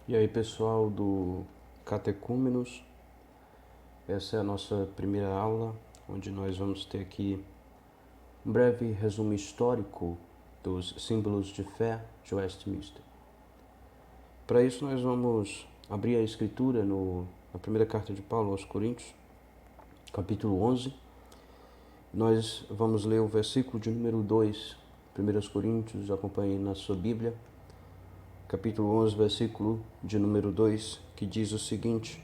E aí, pessoal do Catecúmenos, essa é a nossa primeira aula, onde nós vamos ter aqui um breve resumo histórico dos símbolos de fé de Westminster. Para isso, nós vamos abrir a escritura na primeira carta de Paulo aos Coríntios, capítulo 11. Nós vamos ler o versículo de número 2, 1 Coríntios, acompanhe na sua Bíblia, capítulo 11, versículo de número 2, que diz o seguinte: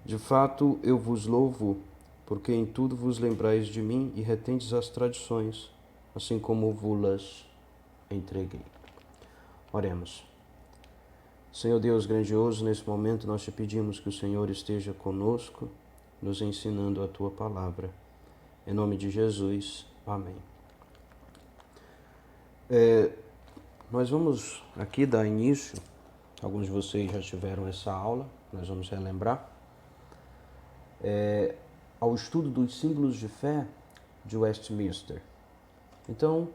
De fato, eu vos louvo, porque em tudo vos lembrais de mim e retendes as tradições, assim como vos-las entreguei. Oremos. Senhor Deus grandioso, nesse momento nós te pedimos que o Senhor esteja conosco, nos ensinando a Tua palavra. Em nome de Jesus, amém. Nós vamos aqui dar início, alguns de vocês já tiveram essa aula, nós vamos relembrar, ao estudo dos símbolos de fé de Westminster. Então,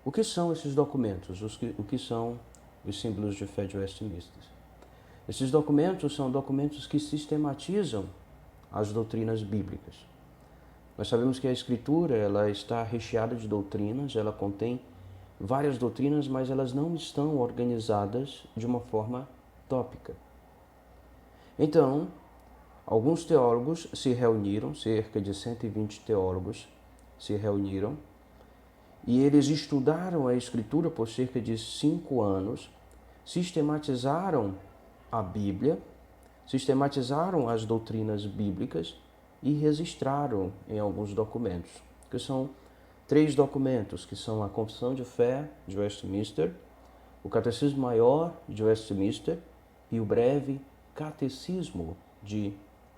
o que são esses documentos? O que são os símbolos de fé de Westminster? Esses documentos são documentos que sistematizam as doutrinas bíblicas. Nós sabemos que a Escritura ela está recheada de doutrinas, ela contém várias doutrinas, mas elas não estão organizadas de uma forma tópica. Então, alguns teólogos se reuniram, cerca de 120 teólogos se reuniram, e eles estudaram a Escritura por cerca de 5 anos, sistematizaram a Bíblia, sistematizaram as doutrinas bíblicas e registraram em alguns documentos, que são 3 documentos, que são a Confissão de Fé de Westminster, o Catecismo Maior de Westminster e o Breve Catecismo de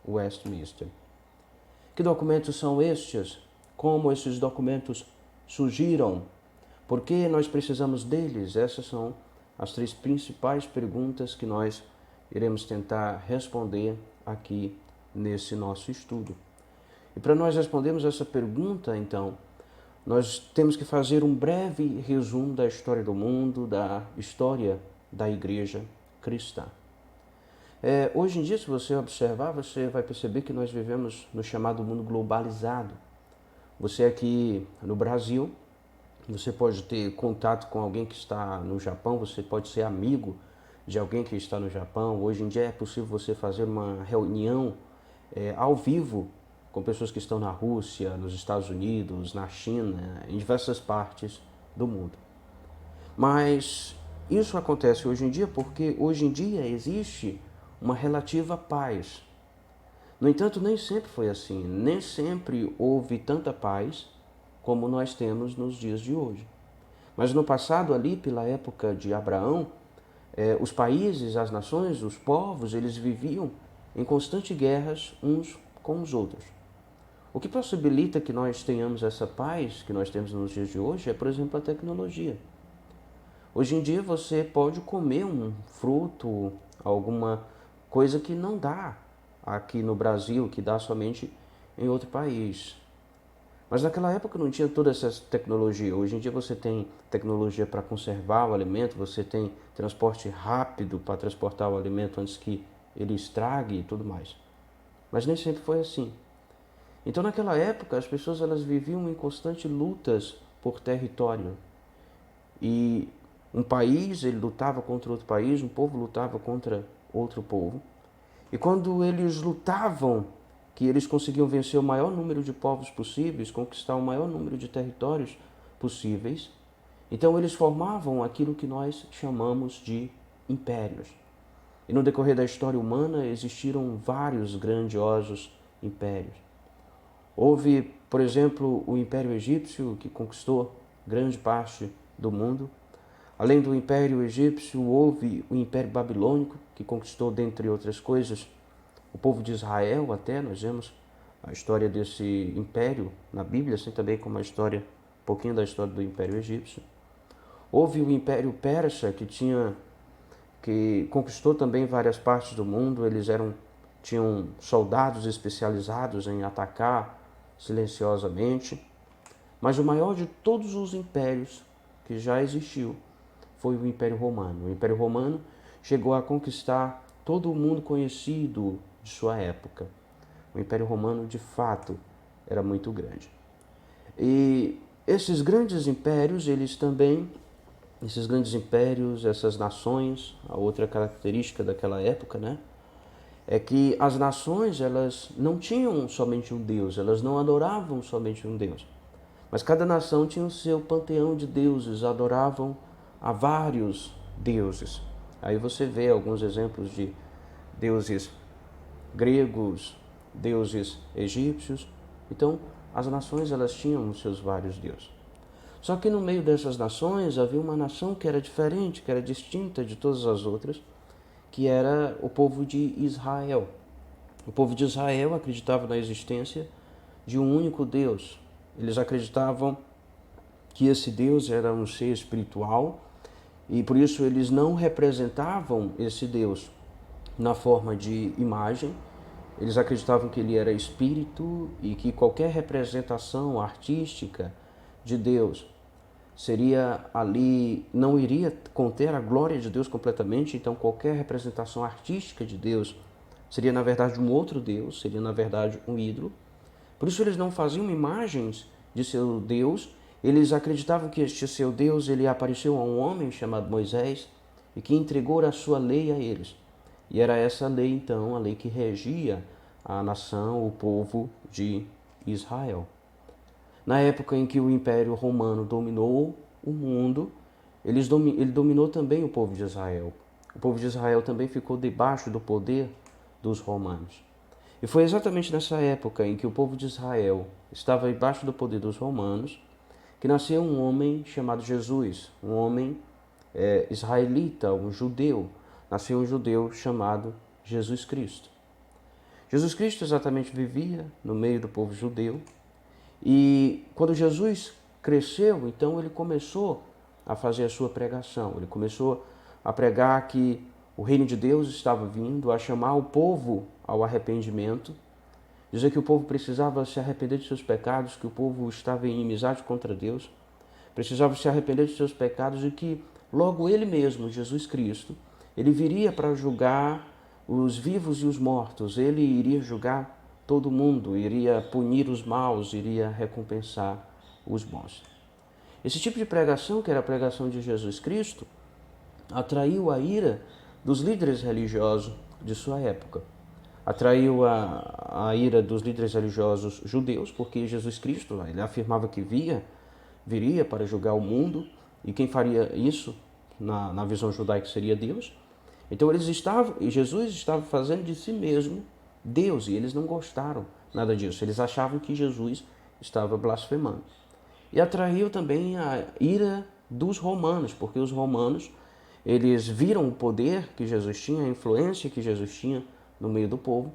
Westminster. Que documentos são estes? Como esses documentos surgiram? Por que nós precisamos deles? Essas são as 3 principais perguntas que nós iremos tentar responder aqui nesse nosso estudo. E para nós respondermos essa pergunta, então, nós temos que fazer um breve resumo da história do mundo, da história da igreja cristã. Hoje em dia, se você observar, você vai perceber que nós vivemos no chamado mundo globalizado. Você aqui no Brasil, você pode ter contato com alguém que está no Japão, você pode ser amigo de alguém que está no Japão. Hoje em dia é possível você fazer uma reunião ao vivo com pessoas que estão na Rússia, nos Estados Unidos, na China, em diversas partes do mundo. Mas isso acontece hoje em dia porque hoje em dia existe uma relativa paz. No entanto, nem sempre foi assim, nem sempre houve tanta paz como nós temos nos dias de hoje. Mas no passado, ali, pela época de Abraão, os países, as nações, os povos, eles viviam em constantes guerras uns com os outros. O que possibilita que nós tenhamos essa paz que nós temos nos dias de hoje é, por exemplo, a tecnologia. Hoje em dia você pode comer um fruto, alguma coisa que não dá aqui no Brasil, que dá somente em outro país. Mas naquela época não tinha toda essa tecnologia. Hoje em dia você tem tecnologia para conservar o alimento, você tem transporte rápido para transportar o alimento antes que ele estrague e tudo mais. Mas nem sempre foi assim. Então naquela época as pessoas elas viviam em constantes lutas por território. E um país ele lutava contra outro país, um povo lutava contra outro povo. E quando eles lutavam, que eles conseguiam vencer o maior número de povos possíveis, conquistar o maior número de territórios possíveis, então eles formavam aquilo que nós chamamos de impérios. E no decorrer da história humana existiram vários grandiosos impérios. Houve, por exemplo, o Império Egípcio, que conquistou grande parte do mundo. Além do Império Egípcio, houve o Império Babilônico, que conquistou, dentre outras coisas, o povo de Israel até. Nós vemos a história desse império na Bíblia, assim também como um pouquinho da história do Império Egípcio. Houve o Império Persa, que conquistou também várias partes do mundo. Eles tinham soldados especializados em atacar silenciosamente. Mas o maior de todos os impérios que já existiu foi o Império Romano. O Império Romano chegou a conquistar todo o mundo conhecido de sua época. O Império Romano, de fato, era muito grande. E esses grandes impérios, essas nações, a outra característica daquela época, né, é que as nações, elas não tinham somente um Deus, elas não adoravam somente um Deus. Mas cada nação tinha o seu panteão de deuses, adoravam a vários deuses. Aí você vê alguns exemplos de deuses gregos, deuses egípcios. Então, as nações, elas tinham os seus vários deuses. Só que no meio dessas nações havia uma nação que era diferente, que era distinta de todas as outras, que era o povo de Israel. O povo de Israel acreditava na existência de um único Deus. Eles acreditavam que esse Deus era um ser espiritual e por isso eles não representavam esse Deus na forma de imagem. Eles acreditavam que ele era espírito e que qualquer representação artística de Deus seria ali, não iria conter a glória de Deus completamente, então qualquer representação artística de Deus seria na verdade um outro Deus, seria na verdade um ídolo. Por isso eles não faziam imagens de seu Deus, eles acreditavam que este seu Deus, ele apareceu a um homem chamado Moisés e que entregou a sua lei a eles. E era essa lei então, a lei que regia a nação, o povo de Israel. Na época em que o Império Romano dominou o mundo, ele dominou também o povo de Israel. O povo de Israel também ficou debaixo do poder dos romanos. E foi exatamente nessa época em que o povo de Israel estava debaixo do poder dos romanos que nasceu um homem chamado Jesus, um homem israelita, um judeu. Nasceu um judeu chamado Jesus Cristo. Jesus Cristo exatamente vivia no meio do povo judeu. E quando Jesus cresceu, então ele começou a fazer a sua pregação. Ele começou a pregar que o reino de Deus estava vindo, a chamar o povo ao arrependimento, dizer que o povo precisava se arrepender de seus pecados, que o povo estava em inimizade contra Deus, precisava se arrepender de seus pecados e que logo ele mesmo, Jesus Cristo, ele viria para julgar os vivos e os mortos, ele iria julgar todo mundo, iria punir os maus, iria recompensar os bons. Esse tipo de pregação, que era a pregação de Jesus Cristo, atraiu a ira dos líderes religiosos de sua época. Atraiu a ira dos líderes religiosos judeus, porque Jesus Cristo, ele afirmava que viria para julgar o mundo, e quem faria isso, na visão judaica, seria Deus. Então Jesus estava fazendo de si mesmo Deus, e eles não gostaram nada disso. Eles achavam que Jesus estava blasfemando. E atraiu também a ira dos romanos, porque os romanos, eles viram o poder que Jesus tinha, a influência que Jesus tinha no meio do povo,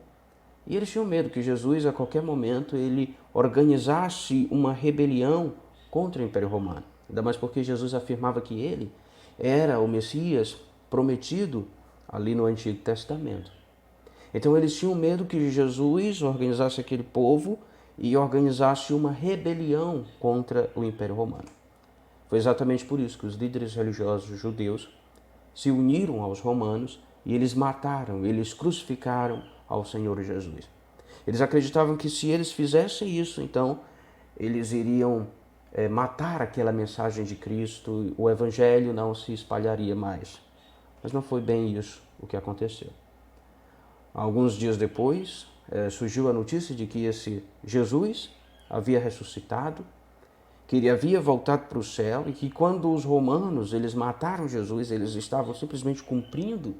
e eles tinham medo que Jesus, a qualquer momento, ele organizasse uma rebelião contra o Império Romano. Ainda mais porque Jesus afirmava que ele era o Messias prometido ali no Antigo Testamento. Então eles tinham medo que Jesus organizasse aquele povo e organizasse uma rebelião contra o Império Romano. Foi exatamente por isso que os líderes religiosos judeus se uniram aos romanos e eles mataram, eles crucificaram ao Senhor Jesus. Eles acreditavam que se eles fizessem isso, então eles iriam matar aquela mensagem de Cristo, o Evangelho não se espalharia mais. Mas não foi bem isso o que aconteceu. Alguns dias depois, surgiu a notícia de que esse Jesus havia ressuscitado, que ele havia voltado para o céu e que quando os romanos eles mataram Jesus, eles estavam simplesmente cumprindo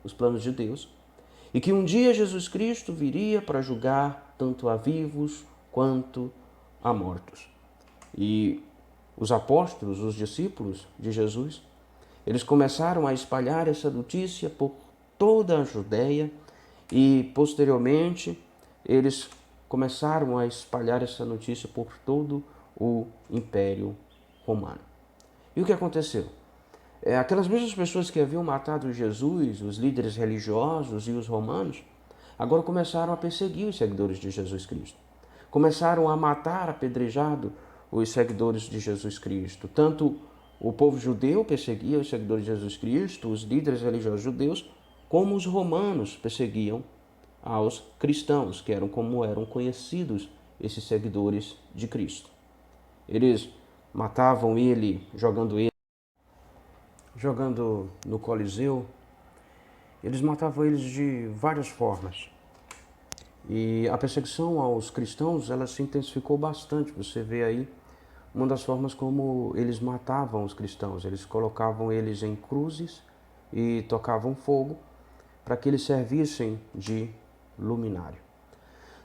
os planos de Deus, e que um dia Jesus Cristo viria para julgar tanto a vivos quanto a mortos. E os apóstolos, os discípulos de Jesus, eles começaram a espalhar essa notícia por toda a Judéia e, posteriormente, eles começaram a espalhar essa notícia por todo o Império Romano. E o que aconteceu? Aquelas mesmas pessoas que haviam matado Jesus, os líderes religiosos e os romanos, agora começaram a perseguir os seguidores de Jesus Cristo. Começaram a matar, apedrejado, os seguidores de Jesus Cristo. Tanto O povo judeu perseguia os seguidores de Jesus Cristo, os líderes religiosos judeus, como os romanos perseguiam aos cristãos, que eram como eram conhecidos esses seguidores de Cristo. Eles matavam jogando no Coliseu. Eles matavam eles de várias formas. E a perseguição aos cristãos, ela se intensificou bastante. Você vê aí uma das formas como eles matavam os cristãos. Eles colocavam eles em cruzes e tocavam fogo para que eles servissem de luminário.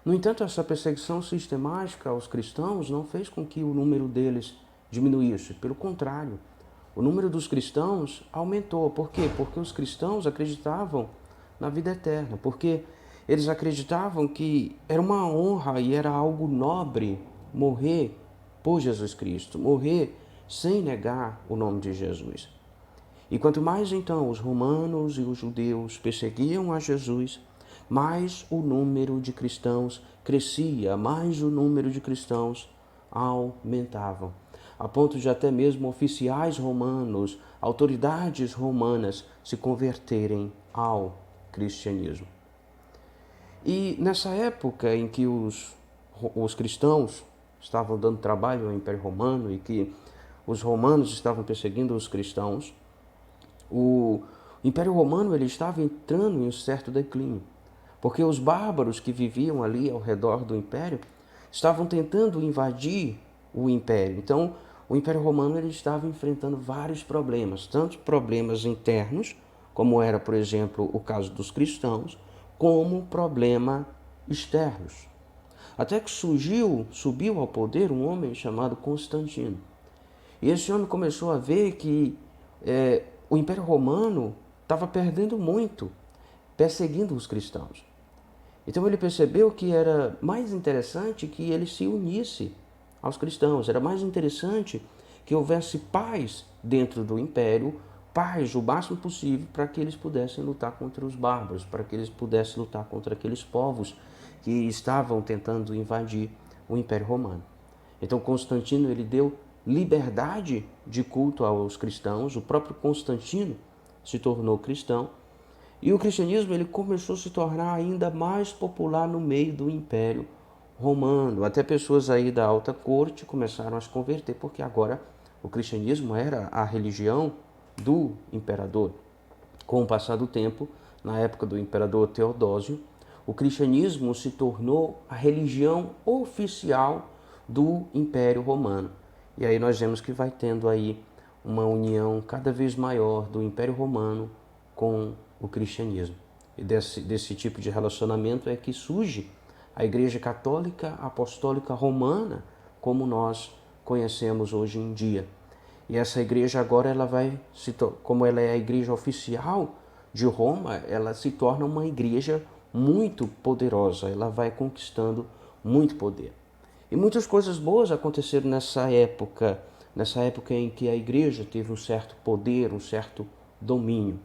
No entanto, essa perseguição sistemática aos cristãos não fez com que o número deles diminuísse. Pelo contrário, o número dos cristãos aumentou. Por quê? Porque os cristãos acreditavam na vida eterna. Porque eles acreditavam que era uma honra e era algo nobre morrer por Jesus Cristo, morrer sem negar o nome de Jesus. E quanto mais então os romanos e os judeus perseguiam a Jesus, mais o número de cristãos crescia, mais o número de cristãos aumentavam, a ponto de até mesmo oficiais romanos, autoridades romanas se converterem ao cristianismo. E nessa época em que os cristãos estavam dando trabalho ao Império Romano e que os romanos estavam perseguindo os cristãos, o Império Romano ele estava entrando em um certo declínio, porque os bárbaros que viviam ali ao redor do Império estavam tentando invadir o Império. Então, o Império Romano ele estava enfrentando vários problemas, tanto problemas internos, como era, por exemplo, o caso dos cristãos, como problemas externos. Até que subiu ao poder um homem chamado Constantino. E esse homem começou a ver que o Império Romano estava perdendo muito, perseguindo os cristãos. Então ele percebeu que era mais interessante que ele se unisse aos cristãos, era mais interessante que houvesse paz dentro do Império, paz o máximo possível para que eles pudessem lutar contra os bárbaros, para que eles pudessem lutar contra aqueles povos que estavam tentando invadir o Império Romano. Então Constantino ele deu liberdade de culto aos cristãos, o próprio Constantino se tornou cristão, e o cristianismo ele começou a se tornar ainda mais popular no meio do Império Romano. Até pessoas aí da alta corte começaram a se converter, porque agora o cristianismo era a religião do imperador. Com o passar do tempo, na época do imperador Teodósio, o cristianismo se tornou a religião oficial do Império Romano. E aí nós vemos que vai tendo aí uma união cada vez maior do Império Romano com o cristianismo. E desse tipo de relacionamento é que surge a Igreja Católica Apostólica Romana, como nós conhecemos hoje em dia. E essa igreja agora, como ela é a igreja oficial de Roma, ela se torna uma igreja muito poderosa, ela vai conquistando muito poder. E muitas coisas boas aconteceram nessa época em que a igreja teve um certo poder, um certo domínio.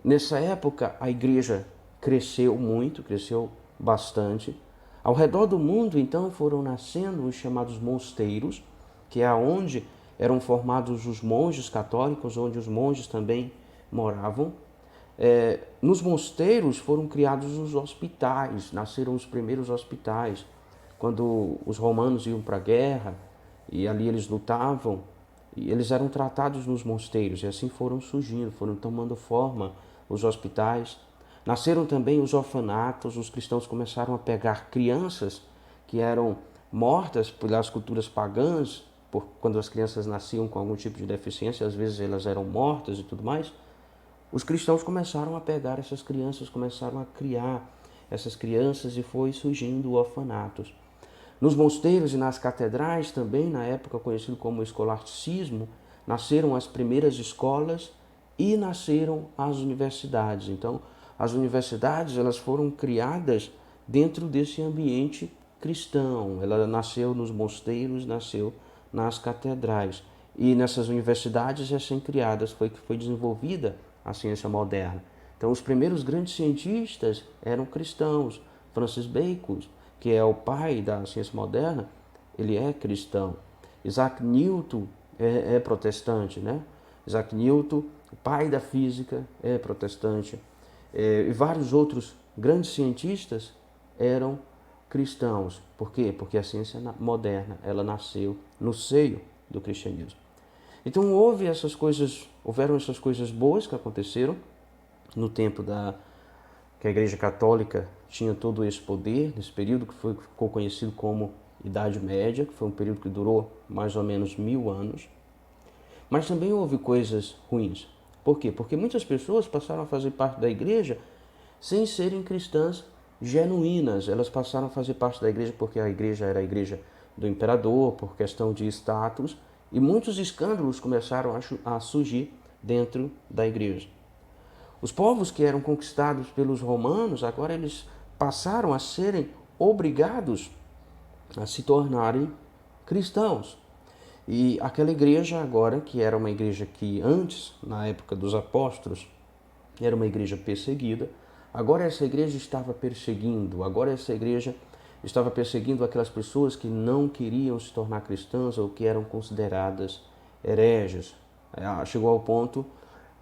Nessa época, a igreja cresceu muito, cresceu bastante. Ao redor do mundo, então, foram nascendo os chamados mosteiros, que é onde eram formados os monges católicos, onde os monges também moravam. Nos mosteiros foram criados os hospitais, nasceram os primeiros hospitais. Quando os romanos iam para a guerra, e ali eles lutavam, e eles eram tratados nos mosteiros, e assim foram surgindo, foram tomando forma os hospitais. Nasceram também os orfanatos, os cristãos começaram a pegar crianças que eram mortas pelas culturas pagãs, quando as crianças nasciam com algum tipo de deficiência, às vezes elas eram mortas e tudo mais. Os cristãos começaram a pegar essas crianças, começaram a criar essas crianças e foi surgindo orfanatos. Nos mosteiros e nas catedrais também, na época conhecido como escolasticismo, nasceram as primeiras escolas e nasceram as universidades. Então, as universidades elas foram criadas dentro desse ambiente cristão. Ela nasceu nos mosteiros, nasceu nas catedrais. E nessas universidades recém-criadas foi que foi desenvolvida a ciência moderna. Então, os primeiros grandes cientistas eram cristãos. Francis Bacon, que é o pai da ciência moderna, ele é cristão. Isaac Newton é protestante, né? Isaac Newton, o pai da física, é protestante. E vários outros grandes cientistas eram cristãos. Por quê? Porque a ciência moderna, ela nasceu no seio do cristianismo. Então houveram essas coisas boas que aconteceram no tempo que a Igreja Católica tinha todo esse poder, nesse período que ficou conhecido como Idade Média, que foi um período que durou mais ou menos 1000 anos. Mas também houve coisas ruins. Por quê? Porque muitas pessoas passaram a fazer parte da igreja sem serem cristãs genuínas. Elas passaram a fazer parte da igreja porque a igreja era a igreja do imperador, por questão de status, e muitos escândalos começaram a surgir dentro da igreja. Os povos que eram conquistados pelos romanos, agora eles passaram a serem obrigados a se tornarem cristãos. E aquela igreja agora, que era uma igreja que antes, na época dos apóstolos, era uma igreja perseguida, agora essa igreja estava perseguindo aquelas pessoas que não queriam se tornar cristãs ou que eram consideradas hereges. Chegou ao ponto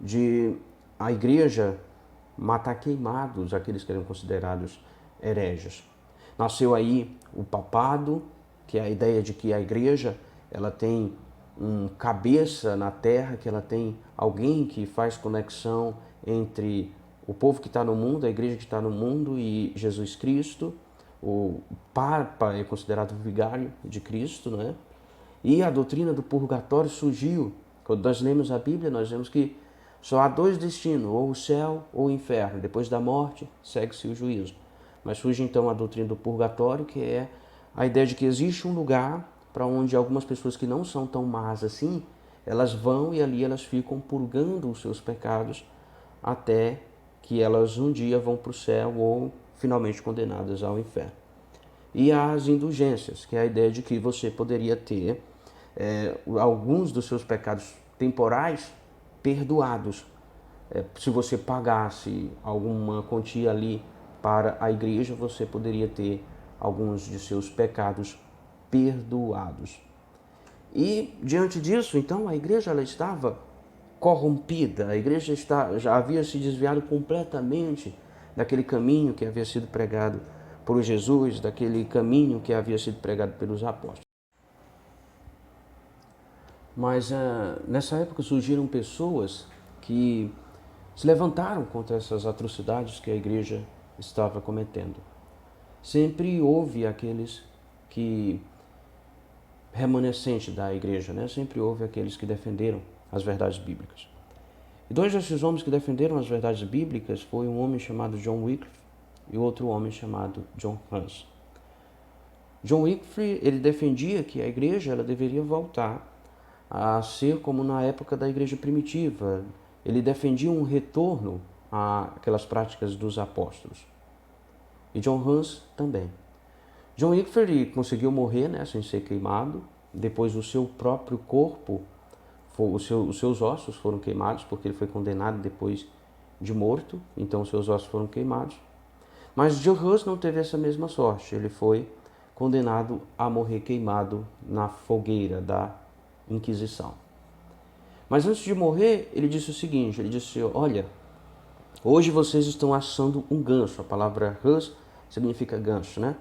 de a igreja matar queimados aqueles que eram considerados hereges. Nasceu aí o papado, que é a ideia de que a igreja ela tem um cabeça na terra, que ela tem alguém que faz conexão entre o povo que está no mundo, a igreja que está no mundo e Jesus Cristo. O Papa é considerado o vigário de Cristo, não é? E a doutrina do purgatório surgiu. Quando nós lemos a Bíblia, nós vemos que só há dois destinos, ou o céu ou o inferno. Depois da morte, segue-se o juízo. Mas surge então a doutrina do purgatório, que é a ideia de que existe um lugar para onde algumas pessoas que não são tão más assim, elas vão e ali elas ficam purgando os seus pecados até que elas um dia vão para o céu ou finalmente condenadas ao inferno. E as indulgências, que é a ideia de que você poderia ter alguns dos seus pecados temporais perdoados. Se você pagasse alguma quantia ali para a igreja, você poderia ter alguns de seus pecados perdoados. E diante disso, então, a igreja ela estava corrompida, a igreja já havia se desviado completamente daquele caminho que havia sido pregado por Jesus, daquele caminho que havia sido pregado pelos apóstolos. Mas nessa época surgiram pessoas que se levantaram contra essas atrocidades que a igreja estava cometendo. Sempre houve aqueles que remanescente da igreja, né? Sempre houve aqueles que defenderam as verdades bíblicas. E dois desses homens que defenderam as verdades bíblicas foi um homem chamado John Wycliffe e outro homem chamado John Huss. John Wycliffe, ele defendia que a igreja ela deveria voltar a ser como na época da igreja primitiva. Ele defendia um retorno àquelas práticas dos apóstolos. E John Huss também. John Wycliffe conseguiu morrer, né, sem ser queimado. Depois o seu próprio corpo, os seus ossos foram queimados, porque ele foi condenado depois de morto. Então os seus ossos foram queimados. Mas John Huss não teve essa mesma sorte. Ele foi condenado a morrer queimado na fogueira da Inquisição. Mas antes de morrer, ele disse o seguinte, ele disse, olha, hoje vocês estão assando um ganso. A palavra Huss significa ganso, né?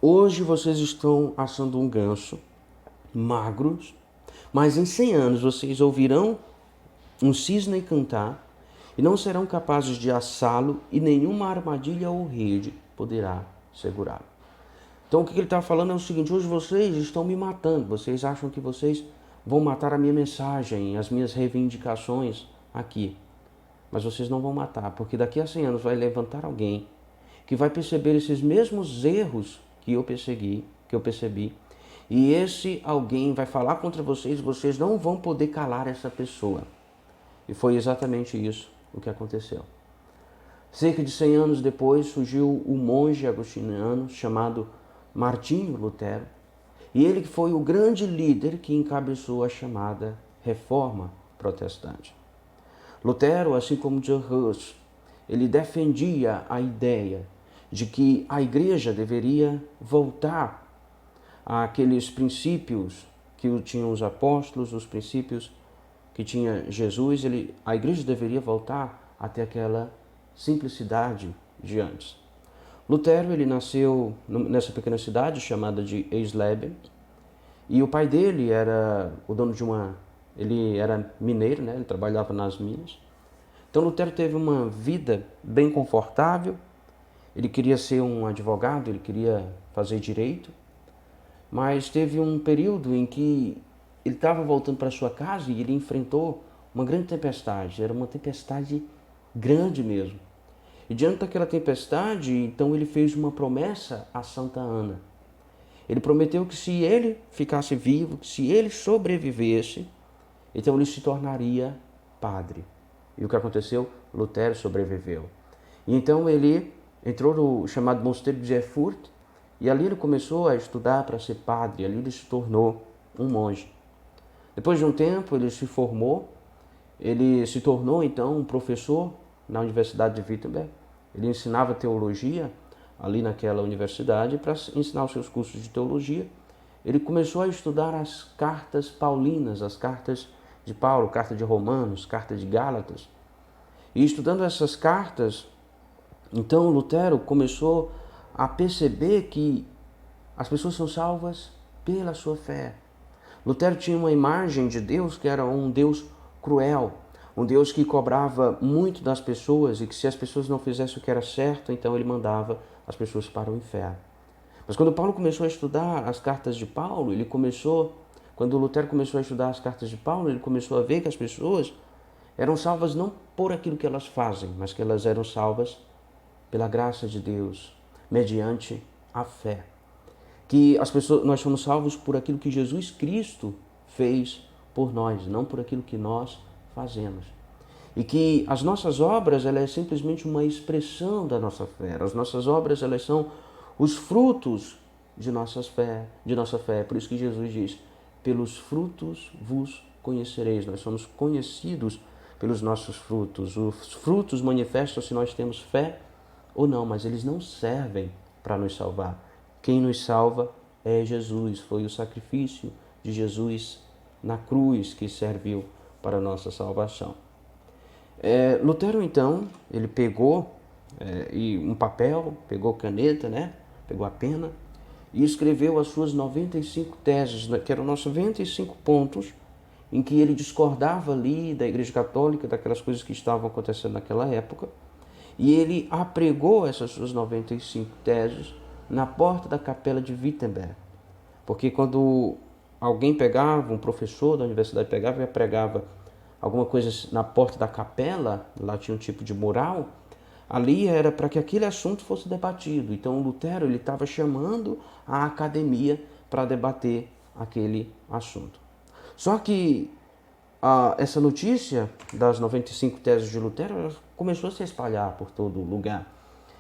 Hoje vocês estão assando um ganso, magros, mas em 100 anos vocês ouvirão um cisne cantar e não serão capazes de assá-lo e nenhuma armadilha ou rede poderá segurá-lo. Então o que ele está falando é o seguinte, hoje vocês estão me matando, vocês acham que vocês vão matar a minha mensagem, as minhas reivindicações aqui. Mas vocês não vão matar, porque daqui a 100 anos vai levantar alguém que vai perceber esses mesmos erros que eu percebi, e esse alguém vai falar contra vocês, vocês não vão poder calar essa pessoa. E foi exatamente isso o que aconteceu. Cerca de 100 anos depois surgiu um monge agostiniano chamado Martinho Lutero, e ele foi o grande líder que encabeçou a chamada Reforma Protestante. Lutero, assim como John Huss, ele defendia a ideia de que a igreja deveria voltar àqueles princípios que tinham os apóstolos, os princípios que tinha Jesus, a igreja deveria voltar até aquela simplicidade de antes. Lutero, ele nasceu nessa pequena cidade chamada de Eisleben, e o pai dele era o dono de ele era mineiro, né? Ele trabalhava nas minas. Então Lutero teve uma vida bem confortável. Ele queria ser um advogado, ele queria fazer direito, mas teve um período em que ele estava voltando para sua casa e ele enfrentou uma grande tempestade. Era uma tempestade grande mesmo. E diante daquela tempestade, então ele fez uma promessa a Santa Ana. Ele prometeu que se ele ficasse vivo, que se ele sobrevivesse, então ele se tornaria padre. E o que aconteceu? Lutero sobreviveu. E então ele entrou no chamado Mosteiro de Erfurt, e ali ele começou a estudar para ser padre, ali ele se tornou um monge. Depois de um tempo ele se formou, ele se tornou então um professor na Universidade de Wittenberg. Ele ensinava teologia ali naquela universidade. Para ensinar os seus cursos de teologia, ele começou a estudar as cartas paulinas, as cartas de Paulo, carta de Romanos, carta de Gálatas. E estudando essas cartas, então Lutero começou a perceber que as pessoas são salvas pela sua fé. Lutero tinha uma imagem de Deus que era um Deus cruel, um Deus que cobrava muito das pessoas e que se as pessoas não fizessem o que era certo, então ele mandava as pessoas para o inferno. Mas quando Paulo começou a estudar as cartas de Paulo, quando Lutero começou a estudar as cartas de Paulo, ele começou a ver que as pessoas eram salvas não por aquilo que elas fazem, mas que elas eram salvas pela graça de Deus, mediante a fé. Que nós somos salvos por aquilo que Jesus Cristo fez por nós, não por aquilo que nós fazemos. E que as nossas obras, ela é simplesmente uma expressão da nossa fé. As nossas obras, elas são os frutos de nossa fé. Por isso que Jesus diz: pelos frutos vos conhecereis. Nós somos conhecidos pelos nossos frutos. Os frutos manifestam se nós temos fé ou não, mas eles não servem para nos salvar. Quem nos salva é Jesus. Foi o sacrifício de Jesus na cruz que serviu para a nossa salvação. Lutero, então, ele pegou um papel, pegou caneta, né? Pegou a pena e escreveu as suas 95 teses, que eram 95 pontos em que ele discordava ali da Igreja Católica, daquelas coisas que estavam acontecendo naquela época, e ele apregou essas suas 95 teses na porta da capela de Wittenberg. Porque quando alguém pegava, um professor da universidade pegava e pregava alguma coisa na porta da capela, lá tinha um tipo de mural, ali era para que aquele assunto fosse debatido. Então Lutero ele estava chamando a academia para debater aquele assunto. Só que essa notícia das 95 teses de Lutero começou a se espalhar por todo lugar.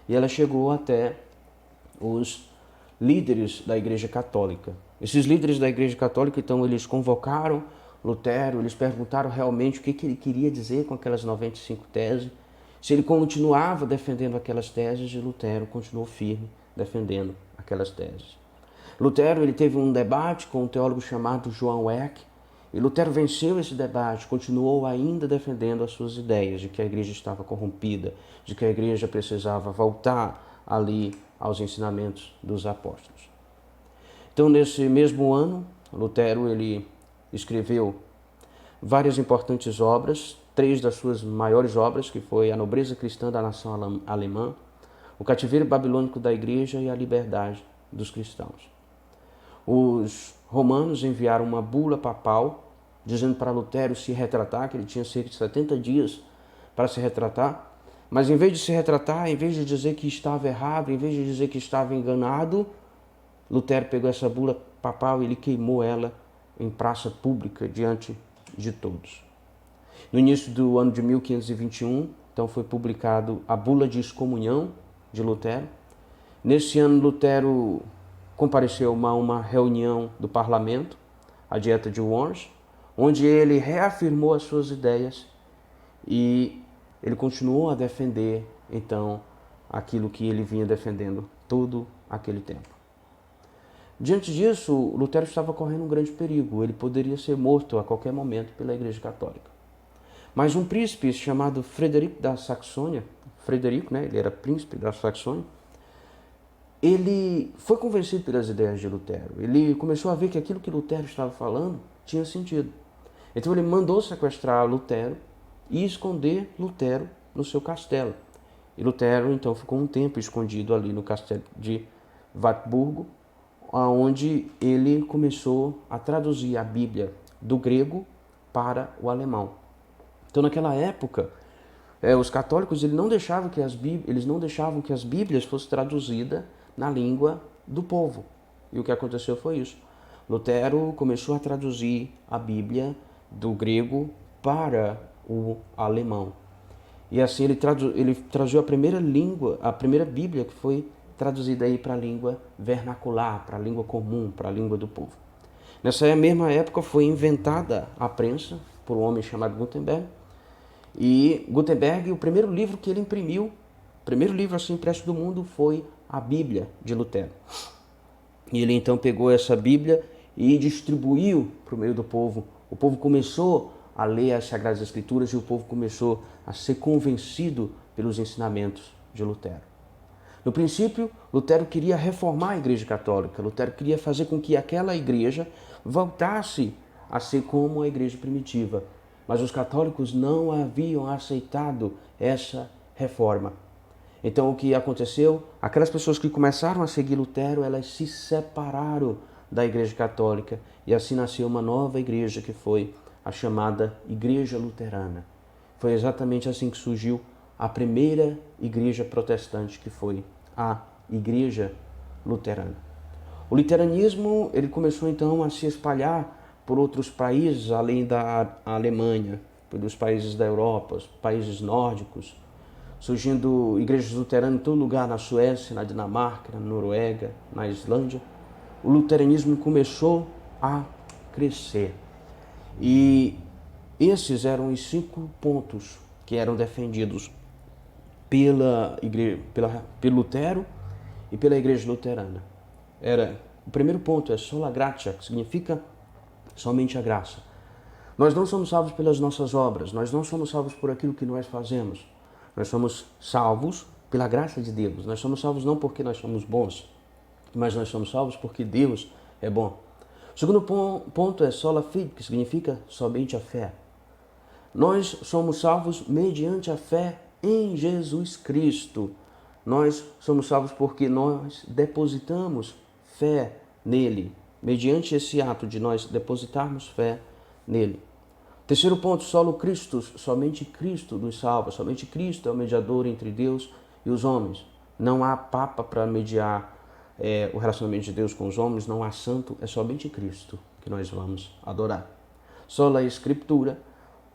E ela chegou até os líderes da Igreja Católica. Esses líderes da Igreja Católica, então, eles convocaram Lutero, eles perguntaram realmente o que ele queria dizer com aquelas 95 teses, se ele continuava defendendo aquelas teses, e Lutero continuou firme defendendo aquelas teses. Lutero ele teve um debate com um teólogo chamado João Eck, e Lutero venceu esse debate, continuou ainda defendendo as suas ideias de que a igreja estava corrompida, de que a igreja precisava voltar ali aos ensinamentos dos apóstolos. Então, nesse mesmo ano, Lutero ele escreveu várias importantes obras, 3 das suas maiores obras, que foi A Nobreza Cristã da Nação Alemã, O Cativeiro Babilônico da Igreja e A Liberdade dos Cristãos. Os romanos enviaram uma bula papal dizendo para Lutero se retratar, que ele tinha cerca de 70 dias para se retratar, mas em vez de se retratar, em vez de dizer que estava errado, em vez de dizer que estava enganado, Lutero pegou essa bula papal e ele queimou ela em praça pública diante de todos. No início do ano de 1521, então foi publicado a Bula de Excomunhão de Lutero. Nesse ano, Lutero compareceu a uma reunião do parlamento, a Dieta de Worms, onde ele reafirmou as suas ideias e ele continuou a defender, então, aquilo que ele vinha defendendo todo aquele tempo. Diante disso, Lutero estava correndo um grande perigo. Ele poderia ser morto a qualquer momento pela Igreja Católica. Mas um príncipe chamado Frederico da Saxônia, Frederico, né, ele era príncipe da Saxônia, ele foi convencido pelas ideias de Lutero. Ele começou a ver que aquilo que Lutero estava falando tinha sentido. Então ele mandou sequestrar Lutero e esconder Lutero no seu castelo. E Lutero então ficou um tempo escondido ali no castelo de Wartburgo, onde ele começou a traduzir a Bíblia do grego para o alemão. Então naquela época, os católicos eles não deixavam que as Bíblias fossem traduzidas na língua do povo. E o que aconteceu foi isso. Lutero começou a traduzir a Bíblia do grego para o alemão. E assim ele traduziu a primeira Bíblia que foi traduzida aí para a língua vernacular, para a língua comum, para a língua do povo. Nessa mesma época foi inventada a prensa por um homem chamado Gutenberg. E Gutenberg, o primeiro livro que ele imprimiu, o primeiro livro assim impresso do mundo foi a Bíblia de Lutero. E ele então pegou essa Bíblia e distribuiu para o meio do povo. O povo começou a ler as Sagradas Escrituras e o povo começou a ser convencido pelos ensinamentos de Lutero. No princípio, Lutero queria reformar a Igreja Católica. Lutero queria fazer com que aquela igreja voltasse a ser como a igreja primitiva. Mas os católicos não haviam aceitado essa reforma. Então o que aconteceu? Aquelas pessoas que começaram a seguir Lutero, elas se separaram da Igreja Católica e assim nasceu uma nova igreja que foi a chamada Igreja Luterana. Foi exatamente assim que surgiu a primeira igreja protestante, que foi a Igreja Luterana. O luteranismo ele começou então a se espalhar por outros países, além da Alemanha, pelos países da Europa, os países nórdicos, surgindo igrejas luteranas em todo lugar, na Suécia, na Dinamarca, na Noruega, na Islândia. O luteranismo começou a crescer. E esses eram os 5 pontos que eram defendidos pelo Lutero e pela Igreja Luterana. O primeiro ponto é sola gratia, que significa somente a graça. Nós não somos salvos pelas nossas obras, nós não somos salvos por aquilo que nós fazemos. Nós somos salvos pela graça de Deus. Nós somos salvos não porque nós somos bons, mas nós somos salvos porque Deus é bom. O segundo ponto é sola fide, que significa somente a fé. Nós somos salvos mediante a fé em Jesus Cristo. Nós somos salvos porque nós depositamos fé nele, mediante esse ato de nós depositarmos fé nele. Terceiro ponto, solo Christus, somente Cristo nos salva, somente Cristo é o mediador entre Deus e os homens. Não há papa para mediar o relacionamento de Deus com os homens, não há santo, é somente Cristo que nós vamos adorar. Sola Escritura,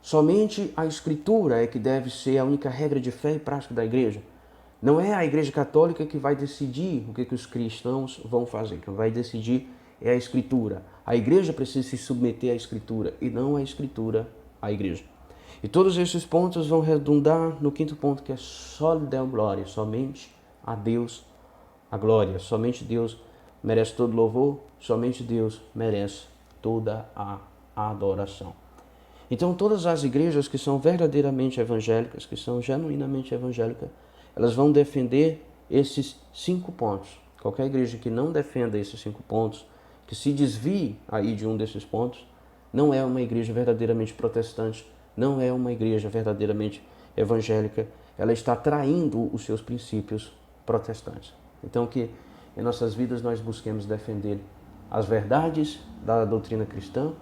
somente a Escritura é que deve ser a única regra de fé e prática da igreja. Não é a Igreja Católica que vai decidir o que os cristãos vão fazer, que vai decidir é a Escritura. A igreja precisa se submeter à Escritura e não a Escritura à igreja. E todos esses pontos vão redundar no quinto ponto, que é soli Deo Gloria, somente a Deus a glória. Somente Deus merece todo louvor, somente Deus merece toda a adoração. Então todas as igrejas que são verdadeiramente evangélicas, que são genuinamente evangélicas, elas vão defender esses 5 pontos. Qualquer igreja que não defenda esses 5 pontos, que se desvie aí de um desses pontos, não é uma igreja verdadeiramente protestante, não é uma igreja verdadeiramente evangélica, ela está traindo os seus princípios protestantes. Então que em nossas vidas nós busquemos defender as verdades da doutrina cristã,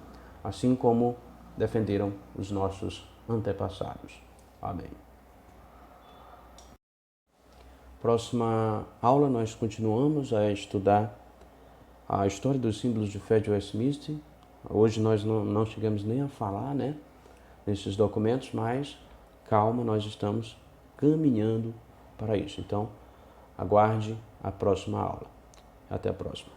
assim como defenderam os nossos antepassados. Amém. Próxima aula nós continuamos a estudar a história dos símbolos de fé de Westminster. Hoje nós não chegamos nem a falar, nesses documentos, mas calma, nós estamos caminhando para isso. Então, aguarde a próxima aula. Até a próxima.